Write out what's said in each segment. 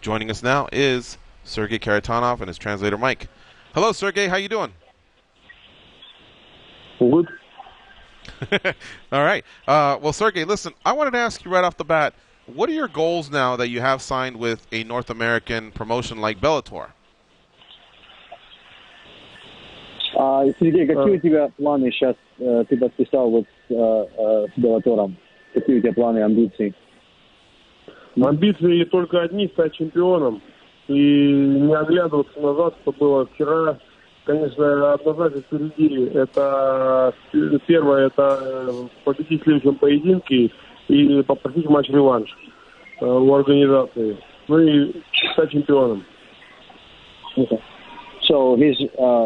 Joining us now is Sergey Kharitonov and his translator, Mike. Hello, Sergey. How you doing? Good. All right. Well, Sergey, listen, I wanted to ask you right off the bat, what are your goals now that you have signed with a North American promotion like Bellator? Сергей, какие у тебя планы сейчас? Ты подписал вот с Беллатором. Какие у тебя планы, амбиции? Амбиции только одни — стать чемпионом. И не оглядываться назад, что было вчера. Конечно, однозначно впереди. Это первое, это победить в следующем поединке и попросить матч-реванш у организации. Ну и стать чемпионом. Okay. So his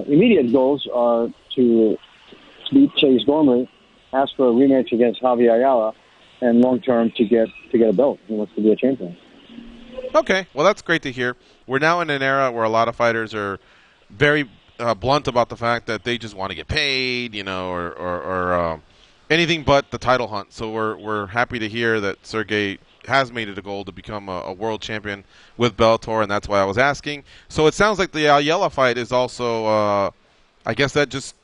immediate goals are to beat Chase Gormley, ask for a rematch against Javier Ayala, and long term to get a belt. He wants to be a champion. Okay, well that's great to hear. We're now in an era where a lot of fighters are very blunt about the fact that they just want to get paid, you know, or anything but the title hunt. So we're happy to hear that Sergey has made it a goal to become a world champion with Bellator, and that's why I was asking. So it sounds like the Ayala fight is also, I guess that just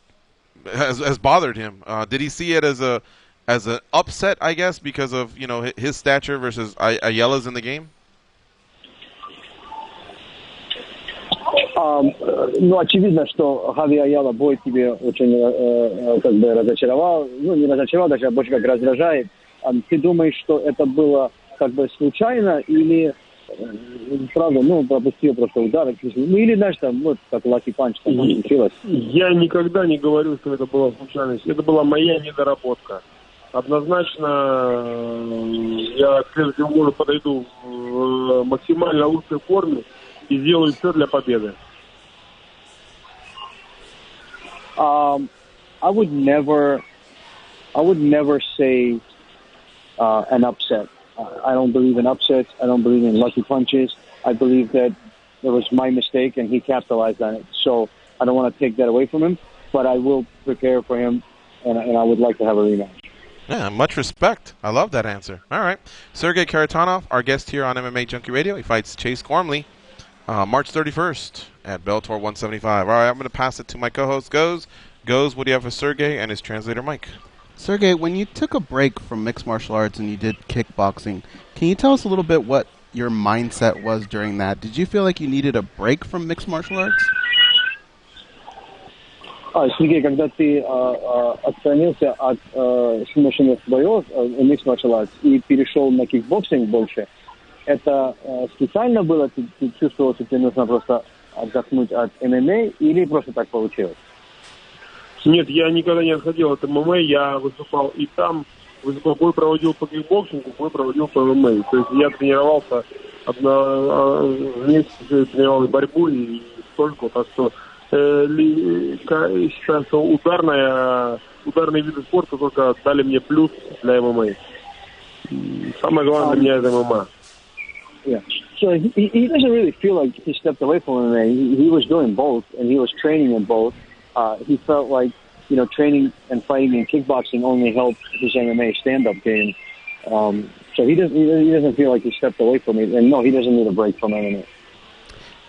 has bothered him. Did he see it as an upset, I guess, because of, you know, his stature versus Ayala's in the game? Ну, очевидно, что Хави Аяла бой тебе очень как бы разочаровал. Ну, не разочаровал, даже больше как раздражает. Ты думаешь, что это было как бы случайно или правда, ну, пропустил просто удар? Ну, или, знаешь, там, вот, как лаки панч там случилось? Я никогда не говорю, что это была случайность. Это была моя недоработка. Однозначно, я к следующему году подойду в максимально лучшей форме и сделаю все для победы. I would never say an upset. I don't believe in upsets. I don't believe in lucky punches. I believe that it was my mistake and he capitalized on it. So I don't want to take that away from him, but I will prepare for him, and I would like to have a rematch. Yeah, much respect. I love that answer. All right. Sergey Kharitonov, our guest here on MMA Junkie Radio. He fights Chase Gormley March 31st at Bellator 175. All right, I'm going to pass it to my co-host, Goz. Goz, what do you have for Sergey and his translator, Mike? Sergey, when you took a break from mixed martial arts and you did kickboxing, can you tell us a little bit what your mindset was during that? Did you feel like you needed a break from mixed martial arts? Сергей, когда ты отстранился от смешанных боев, mixed martial arts, и перешел на кикбоксинг больше, это специально было? Ты чувствовал, что тебе нужно просто отдохнуть от ММА, или просто так получилось? Нет, я никогда не отходил от ММА, я выступал и там, бой проводил по кикбоксингу, бой проводил по ММА. То есть я тренировался вместе, тренировал и борьбу, и столько, так что считаю, что ударные виды спорта только дали мне плюс для ММА. Самое главное для меня это ММА. Yeah. So he doesn't really feel like he stepped away from MMA. He was doing both, and he was training in both. He felt like, you know, training and fighting in kickboxing only helped his MMA stand-up game. So he doesn't feel like he stepped away from it. And no, he doesn't need a break from MMA.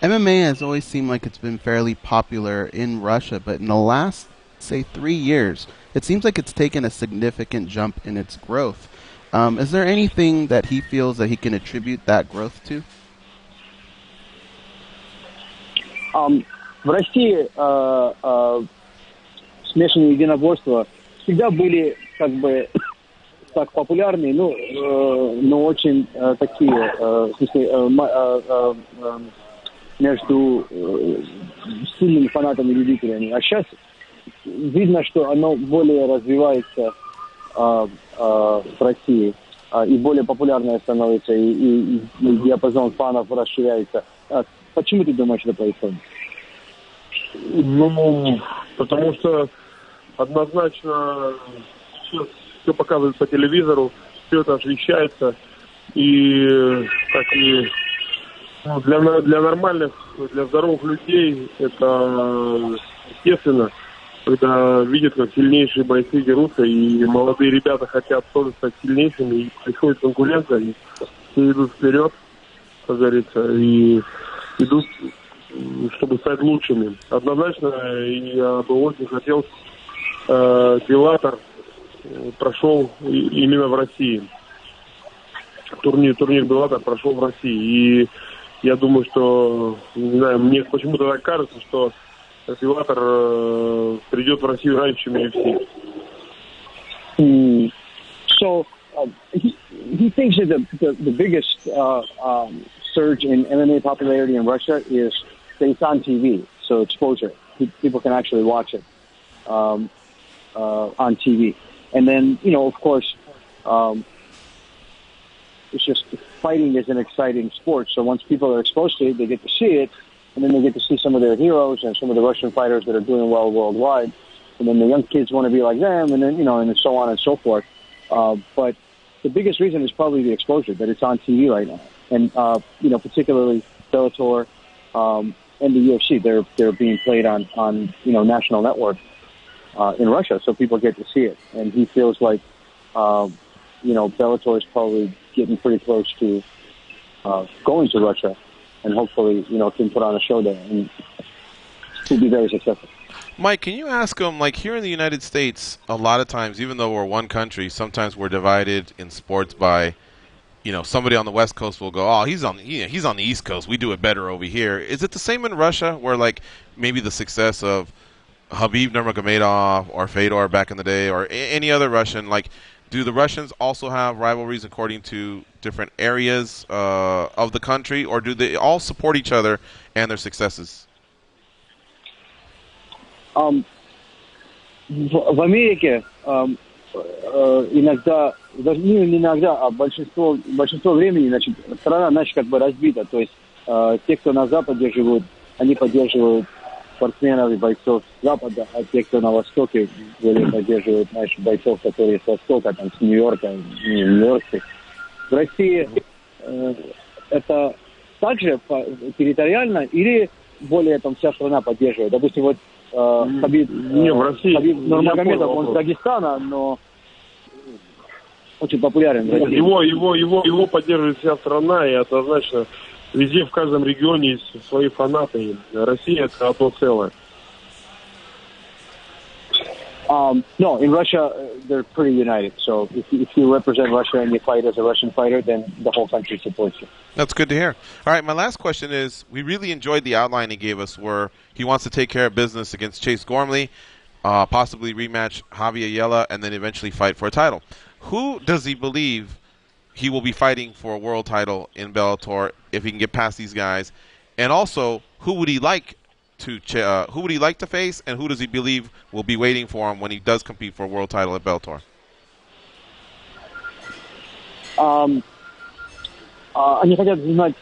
MMA has always seemed like it's been fairly popular in Russia, but in the last, say, 3 years, it seems like it's taken a significant jump in its growth. Is there anything that he feels that he can attribute that growth to? В России смешанные единоборства всегда были как бы так популярны, но очень такие, в смысле, между сильными фанатами и любителями. А сейчас видно, что оно более развивается в России и более популярное становится, и диапазон фанов расширяется. Почему ты думаешь, это происходит? Ну, потому что однозначно сейчас все показывают по телевизору, все это освещается, и для нормальных, для здоровых людей это естественно, когда видят, как сильнейшие бойцы дерутся, и молодые ребята хотят тоже стать сильнейшими, и происходит конкуренция, и все идут вперед. как говорится, и идут, чтобы стать лучшими. Однозначно, я бы очень хотел, Беллатор прошел именно в России. Турнир Беллатор прошел в России. И я думаю, что, не знаю, мне почему-то так кажется, что Беллатор придет в Россию раньше, чем UFC. So he thinks that the biggest surge in MMA popularity in Russia is that it's on TV, so exposure. People can actually watch it on TV. And then, of course, it's just fighting is an exciting sport. So once people are exposed to it, they get to see it, and then they get to see some of their heroes and some of the Russian fighters that are doing well worldwide. And then the young kids want to be like them, and then, and so on and so forth. But the biggest reason is probably the exposure, that it's on TV right now. And, particularly Bellator and the UFC, they're being played on national network in Russia, so people get to see it. And he feels like, Bellator is probably getting pretty close to going to Russia, and hopefully, can put on a show there and to be very successful. Mike, can you ask him, like here in the United States, a lot of times, even though we're one country, sometimes we're divided in sports by, somebody on the West Coast will go, oh, he's on the East Coast, we do it better over here. Is it the same in Russia, where like maybe the success of Khabib Nurmagomedov or Fedor back in the day, or any other Russian, like do the Russians also have rivalries according to different areas of the country, or do they all support each other and their successes? В Америке иногда, не иногда, а большинство времени, страна, как бы разбита. То есть те, кто на Западе живут, они поддерживают спортсменов и бойцов с Запада, а те, кто на Востоке, поддерживают бойцов, которые с Востока, там, с Нью-Йорка, Нью-Йоркских. В России это также территориально или более там вся страна поддерживает? Допустим, вот Хабиб Нурмагомедов, он с Дагестана, но очень популярен в России. Его поддерживает вся страна, и однозначно везде, в каждом регионе есть свои фанаты. Россия — это одно целое. No, in Russia, they're pretty united. So if you represent Russia and you fight as a Russian fighter, then the whole country supports you. That's good to hear. All right, my last question is, we really enjoyed the outline he gave us where he wants to take care of business against Chase Gormley, possibly rematch Javier Yella, and then eventually fight for a title. Who does he believe he will be fighting for a world title in Bellator if he can get past these guys? And also, who would he like to face, and who does he believe will be waiting for him when he does compete for a world title at Bellator? Они хотят знать,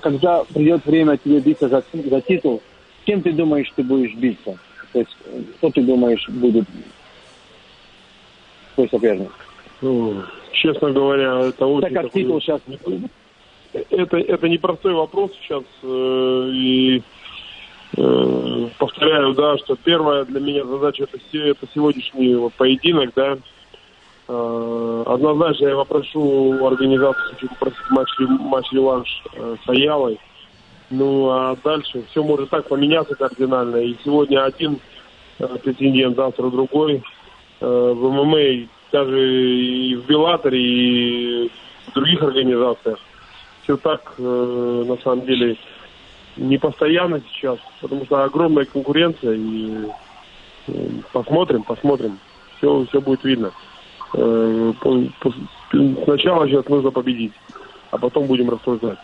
когда придет время тебе биться за титул, с кем ты думаешь, ты будешь биться? То есть, кто ты думаешь будет твой соперник? Честно говоря, это очень... Так как титул сейчас... Это непростой вопрос сейчас, и повторяю, да, что первая для меня задача это сегодняшний поединок, да. Однозначно я попрошу организацию, хочу попросить матч-реванш с Аялой. Ну, а дальше все может так поменяться кардинально. И сегодня один претендент, завтра другой. В ММА, даже и в Беллаторе, и в других организациях. Все так, на самом деле, непостоянно сейчас, потому что огромная конкуренция, и посмотрим, все будет видно. Сначала сейчас нужно победить, а потом будем рассуждать.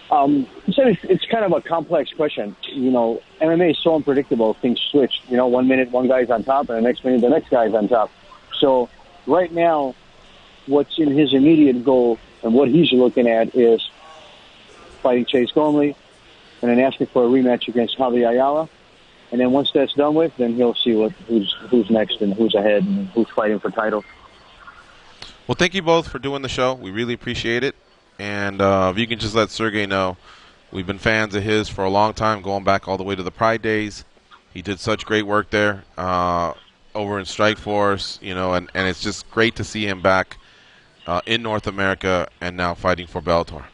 It's kind of a complex question. MMA is so unpredictable. Things switch. 1 minute one guy's on top, and the next minute the next guy's on top. So right now, what's in his immediate goal and what he's looking at is fighting Chase Gormley and then asking for a rematch against Javier Ayala. And then once that's done with, then he'll see who's next and who's ahead and who's fighting for title. Well, thank you both for doing the show. We really appreciate it. And if you can just let Sergey know, we've been fans of his for a long time, going back all the way to the Pride days. He did such great work there over in Strikeforce, and it's just great to see him back in North America and now fighting for Bellator.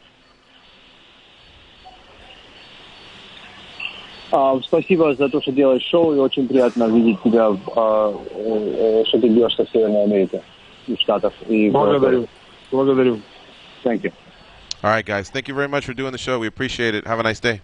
Спасибо за то, что делаешь шоу, и очень приятно видеть тебя, что ты бьешься в Северной Америке, в Штатах. Благодарю. Thank you. All right, guys. Thank you very much for doing the show. We appreciate it. Have a nice day.